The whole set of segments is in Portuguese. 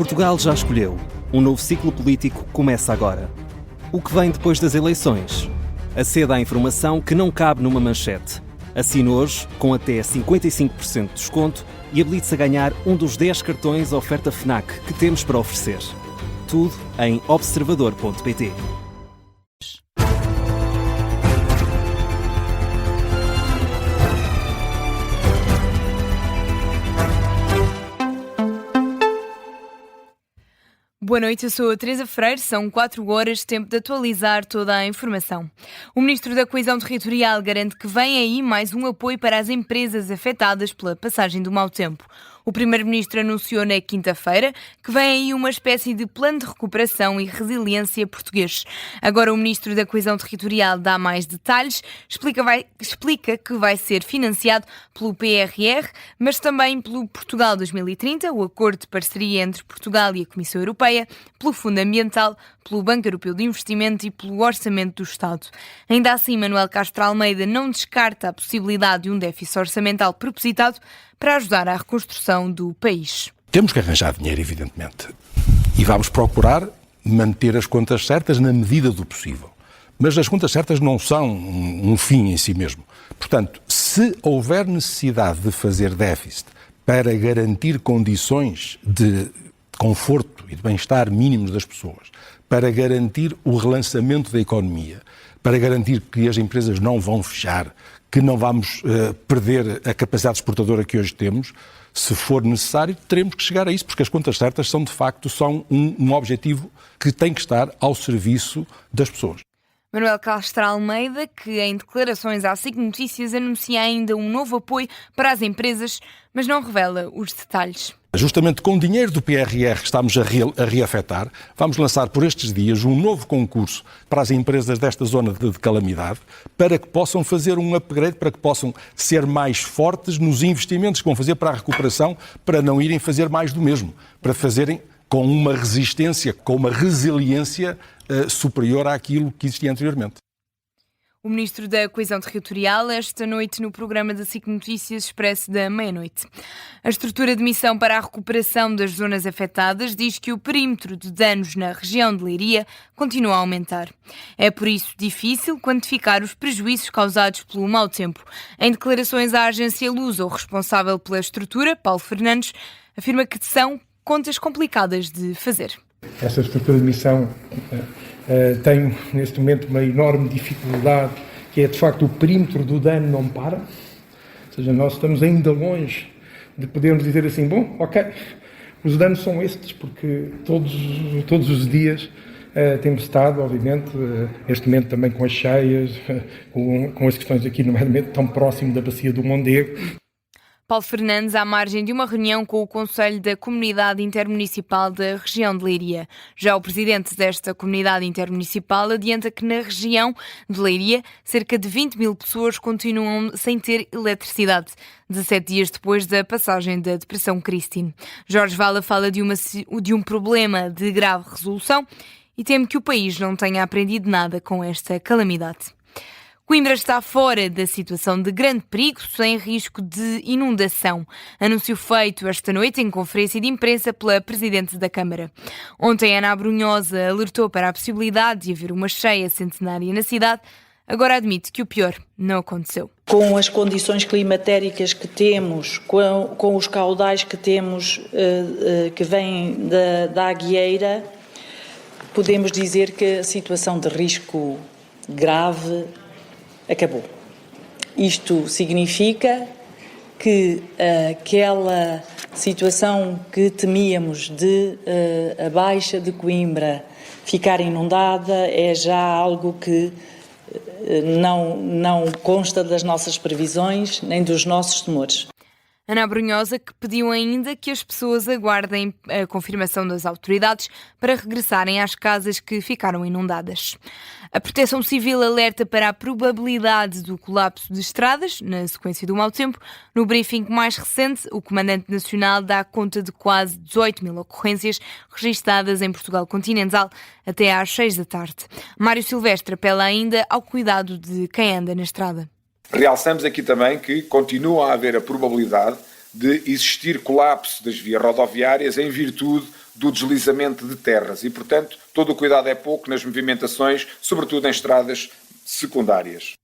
Portugal já escolheu. Um novo ciclo político começa agora. O que vem depois das eleições? Aceda à informação que não cabe numa manchete. Assine hoje, com até 55% de desconto, e habilite-se a ganhar um dos 10 cartões oferta FNAC que temos para oferecer. Tudo em observador.pt. Boa noite, eu sou a Teresa Freire, são 4 horas, tempo de atualizar toda a informação. O Ministro da Coesão Territorial garante que vem aí mais um apoio para as empresas afetadas pela passagem do mau tempo. O Primeiro-Ministro anunciou na quinta-feira que vem aí uma espécie de plano de recuperação e resiliência português. Agora o Ministro da Coesão Territorial dá mais detalhes, explica que vai ser financiado pelo PRR, mas também pelo Portugal 2030, o acordo de parceria entre Portugal e a Comissão Europeia, pelo Fundo Ambiental, pelo Banco Europeu de Investimento e pelo Orçamento do Estado. Ainda assim, Manuel Castro Almeida não descarta a possibilidade de um déficit orçamental propositado para ajudar à reconstrução do país. Temos que arranjar dinheiro, evidentemente, e vamos procurar manter as contas certas na medida do possível. Mas as contas certas não são um fim em si mesmo. Portanto, se houver necessidade de fazer déficit para garantir condições de conforto e de bem-estar mínimos das pessoas, para garantir o relançamento da economia, para garantir que as empresas não vão fechar, que não vamos perder a capacidade exportadora que hoje temos, se for necessário, teremos que chegar a isso, porque as contas certas são, de facto, um objetivo que tem que estar ao serviço das pessoas. Manuel Castro Almeida, que em declarações à SIC Notícias anuncia ainda um novo apoio para as empresas, mas não revela os detalhes. Justamente com o dinheiro do PRR que estamos a reafetar, vamos lançar por estes dias um novo concurso para as empresas desta zona de calamidade, para que possam fazer um upgrade, para que possam ser mais fortes nos investimentos que vão fazer para a recuperação, para não irem fazer mais do mesmo, para fazerem com uma resistência, com uma resiliência superior àquilo que existia anteriormente. O Ministro da Coesão Territorial, esta noite no programa da SIC Notícias Expresso da meia-noite. A estrutura de missão para a recuperação das zonas afetadas diz que o perímetro de danos na região de Leiria continua a aumentar. É por isso difícil quantificar os prejuízos causados pelo mau tempo. Em declarações à agência Lusa, o responsável pela estrutura, Paulo Fernandes, afirma que são contas complicadas de fazer. Essa estrutura de missão tem neste momento uma enorme dificuldade, que é de facto o perímetro do dano não para, ou seja, nós estamos ainda longe de podermos dizer assim, bom, ok, os danos são estes, porque todos os dias temos estado, obviamente, neste momento também com as cheias, com as questões aqui, nomeadamente, tão próximo da bacia do Mondego. Paulo Fernandes, à margem de uma reunião com o Conselho da Comunidade Intermunicipal da região de Leiria. Já o presidente desta comunidade intermunicipal adianta que na região de Leiria cerca de 20 mil pessoas continuam sem ter eletricidade, 17 dias depois da passagem da Depressão Christine. Jorge Vala fala de um problema de grave resolução e teme que o país não tenha aprendido nada com esta calamidade. Coimbra está fora da situação de grande perigo, sem risco de inundação. Anúncio feito esta noite em conferência de imprensa pela Presidente da Câmara. Ontem, Ana Abrunhosa alertou para a possibilidade de haver uma cheia centenária na cidade. Agora admite que o pior não aconteceu. Com as condições climatéricas que temos, com os caudais que temos, que vêm da Aguieira, podemos dizer que a situação de risco grave acabou. Isto significa que aquela situação que temíamos de a Baixa de Coimbra ficar inundada é já algo que não consta das nossas previsões nem dos nossos temores. Ana Abrunhosa, que pediu ainda que as pessoas aguardem a confirmação das autoridades para regressarem às casas que ficaram inundadas. A Proteção Civil alerta para a probabilidade do colapso de estradas, na sequência do mau tempo. No briefing mais recente, o Comandante Nacional dá conta de quase 18 mil ocorrências registadas em Portugal continental até às 6 da tarde. Mário Silvestre apela ainda ao cuidado de quem anda na estrada. Realçamos aqui também que continua a haver a probabilidade de existir colapso das vias rodoviárias em virtude do deslizamento de terras e, portanto, todo o cuidado é pouco nas movimentações, sobretudo em estradas secundárias.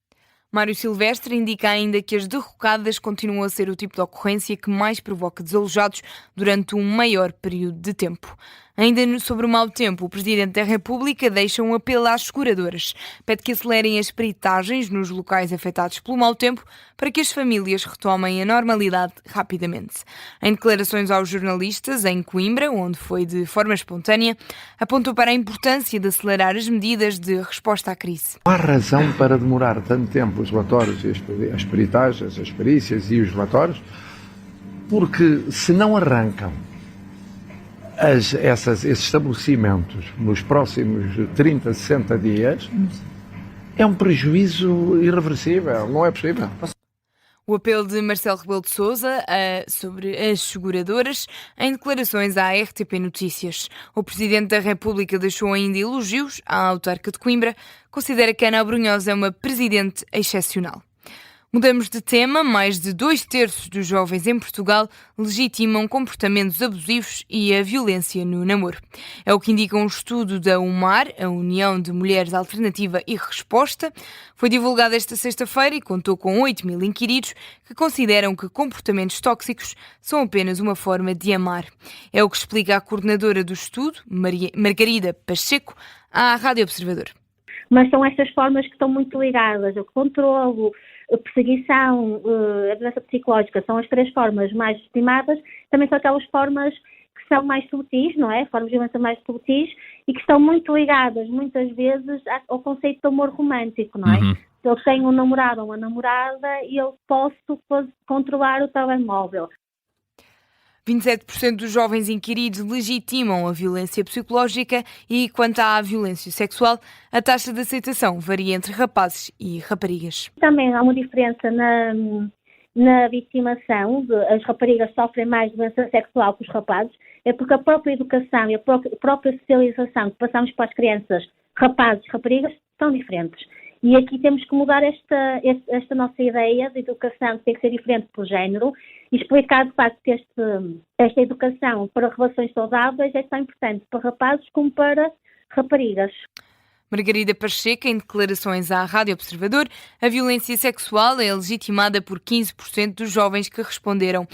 Mário Silvestre indica ainda que as derrocadas continuam a ser o tipo de ocorrência que mais provoca desalojados durante um maior período de tempo. Ainda sobre o mau tempo, o Presidente da República deixa um apelo às seguradoras. Pede que acelerem as peritagens nos locais afetados pelo mau tempo para que as famílias retomem a normalidade rapidamente. Em declarações aos jornalistas em Coimbra, onde foi de forma espontânea, apontou para a importância de acelerar as medidas de resposta à crise. Não há razão para demorar tanto tempo os relatórios e as peritagens, as perícias e os relatórios, porque se não arrancam esses estabelecimentos nos próximos 30, 60 dias, é um prejuízo irreversível, não é possível. O apelo de Marcelo Rebelo de Sousa sobre as seguradoras em declarações à RTP Notícias. O Presidente da República deixou ainda elogios à autarca de Coimbra, considera que Ana Abrunhosa é uma Presidente excepcional. Mudamos de tema. Mais de 2/3 dos jovens em Portugal legitimam comportamentos abusivos e a violência no namoro. É o que indica um estudo da UMAR, a União de Mulheres Alternativa e Resposta. Foi divulgado esta sexta-feira e contou com 8.000 inquiridos que consideram que comportamentos tóxicos são apenas uma forma de amar. É o que explica a coordenadora do estudo, Margarida Pacheco, à Rádio Observador. Mas são estas formas que estão muito ligadas ao controlo, a perseguição, a doença psicológica, são as 3 formas mais estimadas. Também são aquelas formas que são mais subtis, não é? Formas de violência mais subtis e que estão muito ligadas, muitas vezes, ao conceito de amor romântico, não é? Eu tenho um namorado ou uma namorada e eu posso controlar o telemóvel. 27% dos jovens inquiridos legitimam a violência psicológica e, quanto à violência sexual, a taxa de aceitação varia entre rapazes e raparigas. Também há uma diferença na vitimação. As raparigas sofrem mais violência sexual que os rapazes. É porque a própria educação e a própria socialização que passamos para as crianças, rapazes e raparigas, são diferentes. E aqui temos que mudar esta nossa ideia de educação que tem que ser diferente por género e explicar de facto que esta educação para relações saudáveis é tão importante para rapazes como para raparigas. Margarida Pacheco, em declarações à Rádio Observador, a violência sexual é legitimada por 15% dos jovens que responderam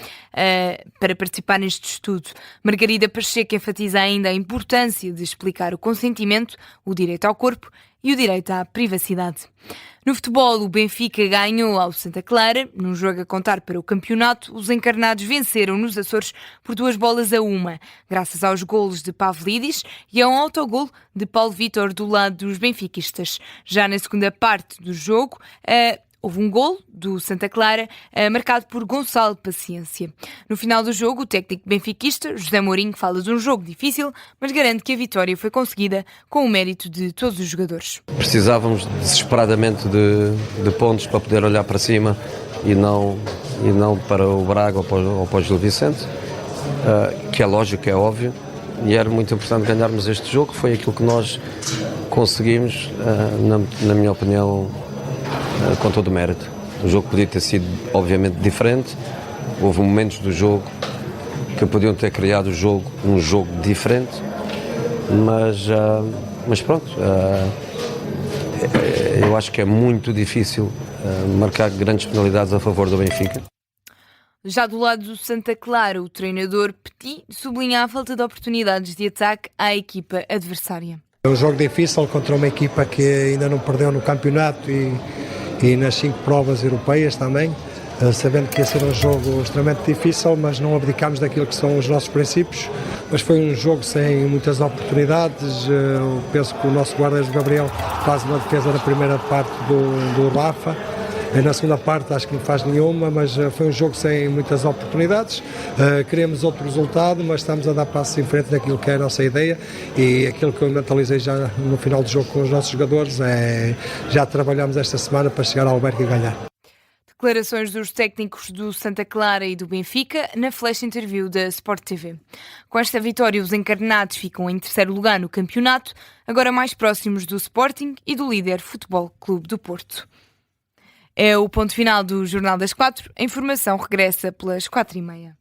para participar neste estudo. Margarida Pacheco enfatiza ainda a importância de explicar o consentimento, o direito ao corpo e o direito à privacidade. No futebol, o Benfica ganhou ao Santa Clara. Num jogo a contar para o campeonato, os encarnados venceram nos Açores por 2-1, graças aos golos de Pavlidis e a um autogolo de Paulo Vítor do lado dos benfiquistas. Já na segunda parte do jogo, houve um golo do Santa Clara marcado por Gonçalo Paciência. No final do jogo, o técnico benfiquista, José Mourinho, fala de um jogo difícil, mas garante que a vitória foi conseguida com o mérito de todos os jogadores. Precisávamos desesperadamente de pontos para poder olhar para cima e não para o Braga ou para o Gil Vicente, que é lógico, é óbvio, e era muito importante ganharmos este jogo. Foi aquilo que nós conseguimos, na minha opinião, com todo o mérito. O jogo podia ter sido, obviamente, diferente. Houve momentos do jogo que podiam ter criado um jogo diferente, mas pronto, eu acho que é muito difícil marcar grandes penalidades a favor do Benfica. Já do lado do Santa Clara, o treinador Petit sublinha a falta de oportunidades de ataque à equipa adversária. É um jogo difícil contra uma equipa que ainda não perdeu no campeonato e nas 5 provas europeias também, sabendo que ia ser um jogo extremamente difícil, mas não abdicámos daquilo que são os nossos princípios. Mas foi um jogo sem muitas oportunidades. Eu penso que o nosso guarda-redes Gabriel faz uma defesa na primeira parte do Rafa. Na segunda parte acho que não faz nenhuma, mas foi um jogo sem muitas oportunidades. Queremos outro resultado, mas estamos a dar passos em frente naquilo que é a nossa ideia, e aquilo que eu mentalizei já no final do jogo com os nossos jogadores é já trabalhamos esta semana para chegar ao Albergue e ganhar. Declarações dos técnicos do Santa Clara e do Benfica na flash interview da Sport TV. Com esta vitória, os encarnados ficam em 3º lugar no campeonato, agora mais próximos do Sporting e do líder Futebol Clube do Porto. É o ponto final do Jornal das 4. A informação regressa pelas 4h30.